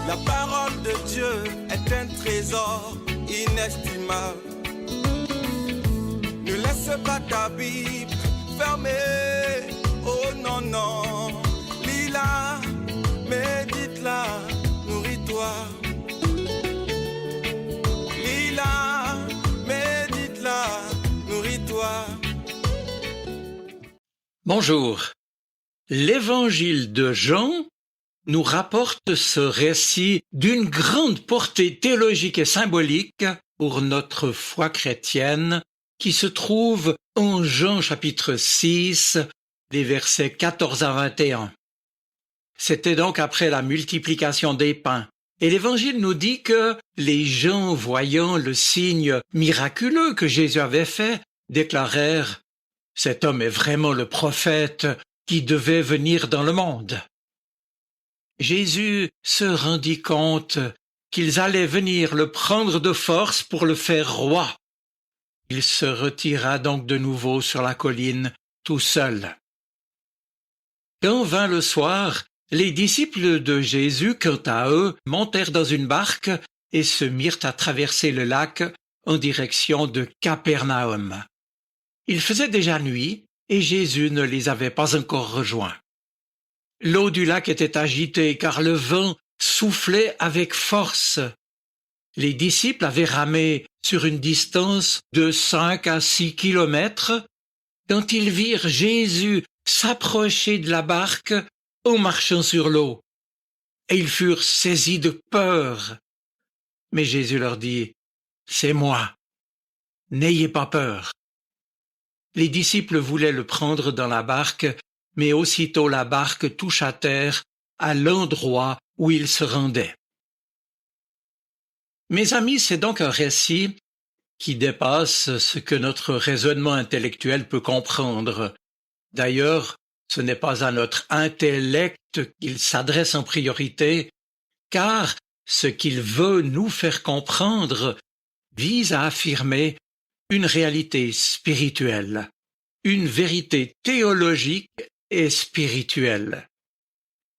La parole de Dieu est un trésor inestimable. Ne laisse pas ta Bible fermée. Oh non, non. Lis-la, médite-la, nourris-toi. Lis-la, médite-la, nourris-toi. Bonjour. L'évangile de Jean nous rapporte ce récit d'une grande portée théologique et symbolique pour notre foi chrétienne qui se trouve en Jean chapitre 6, les versets 14 à 21. C'était donc après la multiplication des pains. Et l'évangile nous dit que les gens, voyant le signe miraculeux que Jésus avait fait, déclarèrent « Cet homme est vraiment le prophète qui devait venir dans le monde. » Jésus se rendit compte qu'ils allaient venir le prendre de force pour le faire roi. Il se retira donc de nouveau sur la colline tout seul. Quand vint le soir, les disciples de Jésus, quant à eux, montèrent dans une barque et se mirent à traverser le lac en direction de Capernaum. Il faisait déjà nuit et Jésus ne les avait pas encore rejoints. L'eau du lac était agitée car le vent soufflait avec force. Les disciples avaient ramé sur une distance de 5 à 6 kilomètres quand ils virent Jésus s'approcher de la barque en marchant sur l'eau. Et ils furent saisis de peur. Mais Jésus leur dit « C'est moi, n'ayez pas peur. » Les disciples voulaient le prendre dans la barque, mais aussitôt la barque toucha terre à l'endroit où il se rendait. Mes amis, c'est donc un récit qui dépasse ce que notre raisonnement intellectuel peut comprendre. D'ailleurs, ce n'est pas à notre intellect qu'il s'adresse en priorité, car ce qu'il veut nous faire comprendre vise à affirmer une réalité spirituelle, une vérité théologique et spirituelle.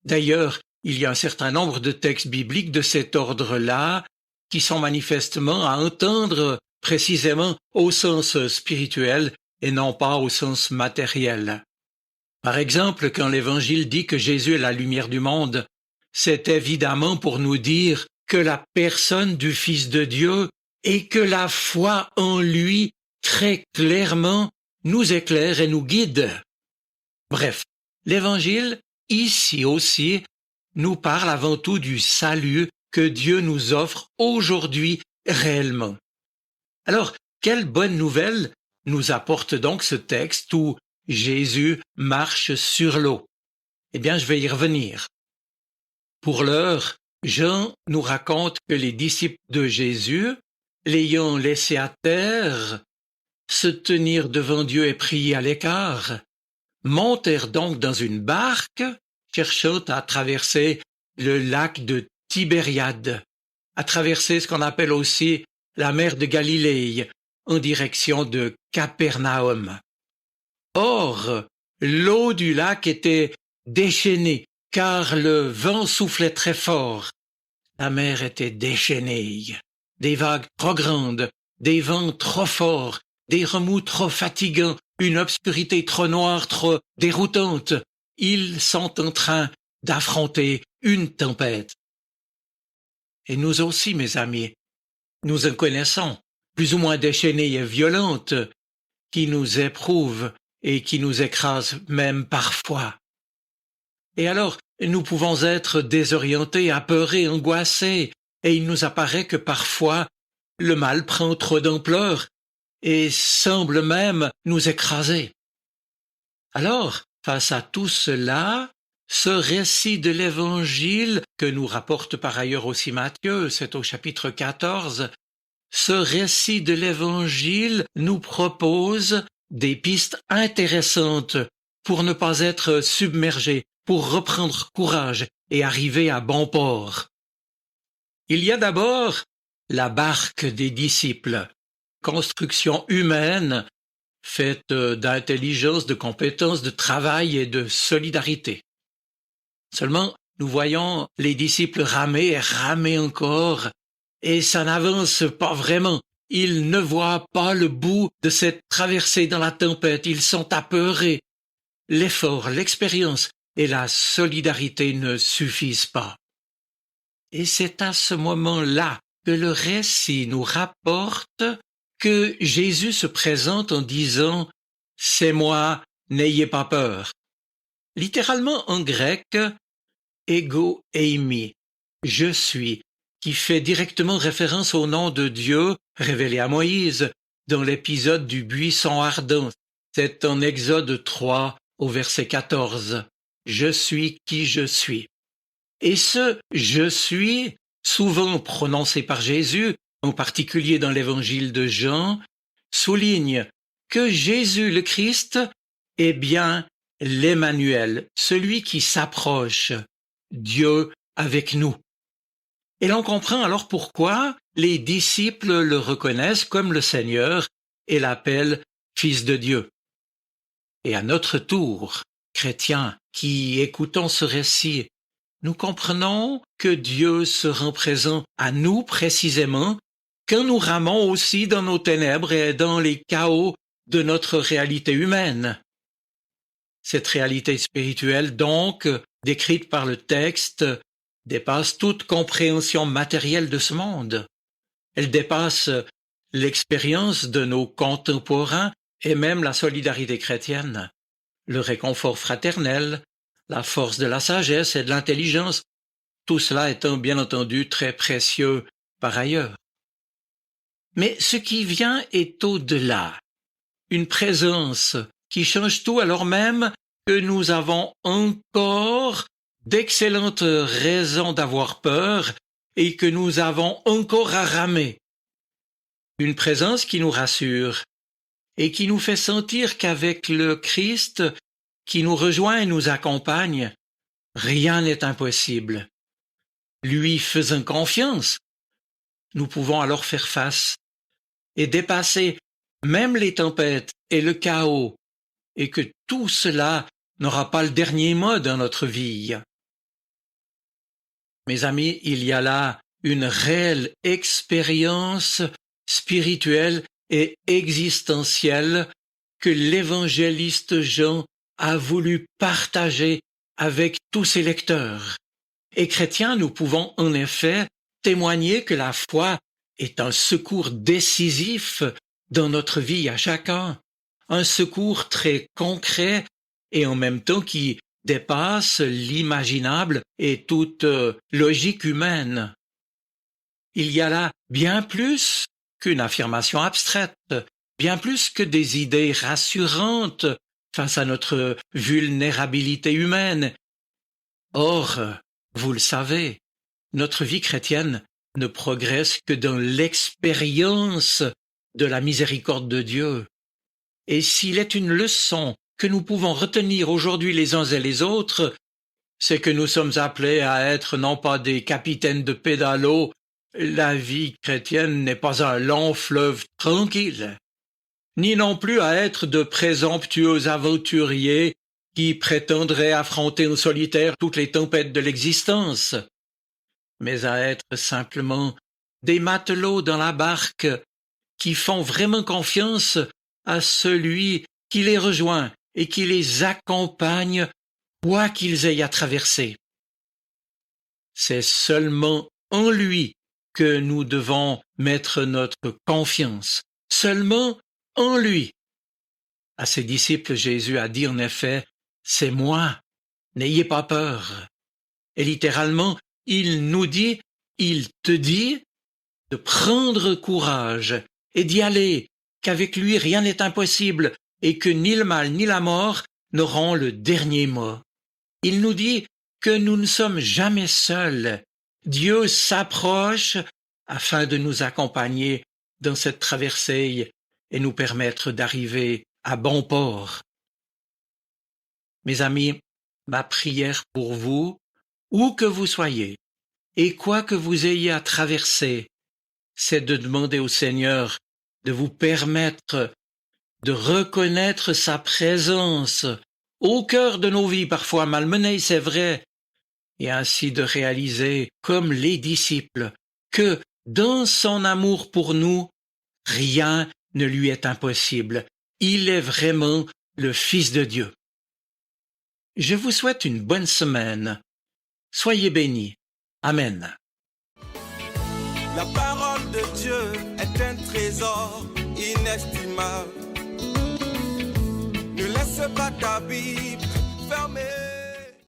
D'ailleurs, il y a un certain nombre de textes bibliques de cet ordre-là qui sont manifestement à entendre précisément au sens spirituel et non pas au sens matériel. Par exemple, quand l'Évangile dit que Jésus est la lumière du monde, c'est évidemment pour nous dire que la personne du Fils de Dieu et que la foi en lui, très clairement, nous éclaire et nous guide. Bref, l'Évangile, ici aussi, nous parle avant tout du salut que Dieu nous offre aujourd'hui réellement. Alors, quelle bonne nouvelle nous apporte donc ce texte où Jésus marche sur l'eau? Eh bien, je vais y revenir. Pour l'heure, Jean nous raconte que les disciples de Jésus, l'ayant laissé à terre, se tenir devant Dieu et prier à l'écart, montèrent donc dans une barque, cherchant à traverser le lac de Tibériade, à traverser ce qu'on appelle aussi la mer de Galilée, en direction de Capernaum. Or, l'eau du lac était déchaînée, car le vent soufflait très fort. La mer était déchaînée. Des vagues trop grandes, des vents trop forts, des remous trop fatigants, une obscurité trop noire, trop déroutante. Ils sont en train d'affronter une tempête. Et nous aussi, mes amis, nous en connaissons, plus ou moins déchaînées et violentes, qui nous éprouvent et qui nous écrasent même parfois. Et alors, nous pouvons être désorientés, apeurés, angoissés, et il nous apparaît que parfois, le mal prend trop d'ampleur et semble même nous écraser. Alors, face à tout cela, ce récit de l'Évangile, que nous rapporte par ailleurs aussi Matthieu, c'est au chapitre 14, ce récit de l'Évangile nous propose des pistes intéressantes pour ne pas être submergés, pour reprendre courage et arriver à bon port. Il y a d'abord la barque des disciples, construction humaine faite d'intelligence, de compétences, de travail et de solidarité. Seulement, nous voyons les disciples ramer et ramer encore, et ça n'avance pas vraiment. Ils ne voient pas le bout de cette traversée dans la tempête, ils sont apeurés. L'effort, l'expérience et la solidarité ne suffisent pas. Et c'est à ce moment-là que le récit nous rapporte que Jésus se présente en disant « C'est moi, n'ayez pas peur ». Littéralement en grec, « ego eimi », « je suis », qui fait directement référence au nom de Dieu révélé à Moïse dans l'épisode du buisson ardent. C'est en Exode 3 au verset 14. « Je suis qui je suis ». Et ce « je suis », souvent prononcé par Jésus, en particulier dans l'évangile de Jean, souligne que Jésus le Christ est bien l'Emmanuel, celui qui s'approche, Dieu avec nous. Et l'on comprend alors pourquoi les disciples le reconnaissent comme le Seigneur et l'appellent Fils de Dieu. Et à notre tour, chrétiens qui écoutons ce récit, nous comprenons que Dieu se rend présent à nous précisément quand nous ramons aussi dans nos ténèbres et dans les chaos de notre réalité humaine. Cette réalité spirituelle, donc, décrite par le texte, dépasse toute compréhension matérielle de ce monde. Elle dépasse l'expérience de nos contemporains et même la solidarité chrétienne, le réconfort fraternel, la force de la sagesse et de l'intelligence, tout cela étant bien entendu très précieux par ailleurs. Mais ce qui vient est au-delà, une présence qui change tout alors même que nous avons encore d'excellentes raisons d'avoir peur et que nous avons encore à ramer. Une présence qui nous rassure et qui nous fait sentir qu'avec le Christ qui nous rejoint et nous accompagne, rien n'est impossible. Lui faisant confiance, nous pouvons alors faire face et dépasser même les tempêtes et le chaos, et que tout cela n'aura pas le dernier mot dans notre vie. Mes amis, il y a là une réelle expérience spirituelle et existentielle que l'évangéliste Jean a voulu partager avec tous ses lecteurs. Et chrétiens, nous pouvons en effet témoigner que la foi est un secours décisif dans notre vie à chacun, un secours très concret et en même temps qui dépasse l'imaginable et toute logique humaine. Il y a là bien plus qu'une affirmation abstraite, bien plus que des idées rassurantes face à notre vulnérabilité humaine. Or, vous le savez, notre vie chrétienne ne progresse que dans l'expérience de la miséricorde de Dieu. Et s'il est une leçon que nous pouvons retenir aujourd'hui les uns et les autres, c'est que nous sommes appelés à être non pas des capitaines de pédalo, la vie chrétienne n'est pas un long fleuve tranquille, ni non plus à être de présomptueux aventuriers qui prétendraient affronter en solitaire toutes les tempêtes de l'existence, mais à être simplement des matelots dans la barque qui font vraiment confiance à celui qui les rejoint et qui les accompagne quoi qu'ils aient à traverser. C'est seulement en lui que nous devons mettre notre confiance, seulement en lui. À ses disciples, Jésus a dit en effet, « C'est moi, n'ayez pas peur ». Et littéralement, il nous dit, il te dit de prendre courage et d'y aller, qu'avec lui rien n'est impossible et que ni le mal ni la mort n'auront le dernier mot. Il nous dit que nous ne sommes jamais seuls. Dieu s'approche afin de nous accompagner dans cette traversée et nous permettre d'arriver à bon port. Mes amis, ma prière pour vous, où que vous soyez, et quoi que vous ayez à traverser, c'est de demander au Seigneur de vous permettre de reconnaître sa présence au cœur de nos vies, parfois malmenées, c'est vrai, et ainsi de réaliser, comme les disciples, que dans son amour pour nous, rien ne lui est impossible. Il est vraiment le Fils de Dieu. Je vous souhaite une bonne semaine. Soyez bénis. Amen. La parole de Dieu est un trésor inestimable. Ne laisse pas ta Bible fermée.